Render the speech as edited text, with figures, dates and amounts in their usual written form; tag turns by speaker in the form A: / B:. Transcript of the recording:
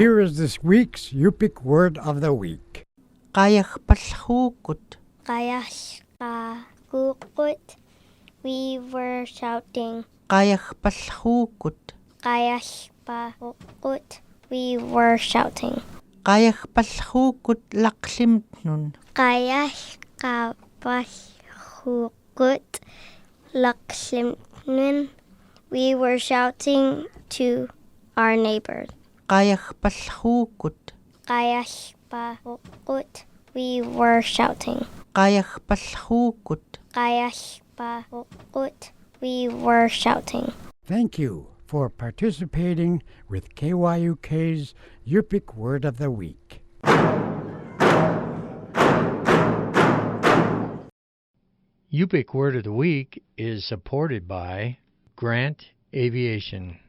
A: here is this week's Yupik word of the week.
B: Qayagpagallruukut.
C: Qayagpagallruukut. We were shouting.
B: Qayagpagallruukut.
C: Qayagpagallruukut. We were shouting.
B: Qayagpagallruukut laqlimtnun.
C: Qayagpagallruukut laqlimtnun. We were shouting to our neighbors.
B: Qayagpagallruukut.
C: Qayagpagallruukut. We were shouting.
B: Qayagpagallruukut.
C: Qayagpagallruukut. We were shouting.
A: Thank you for participating with KYUK's Yupik word of the week.
D: Yupik Word of the Week is supported by Grant Aviation.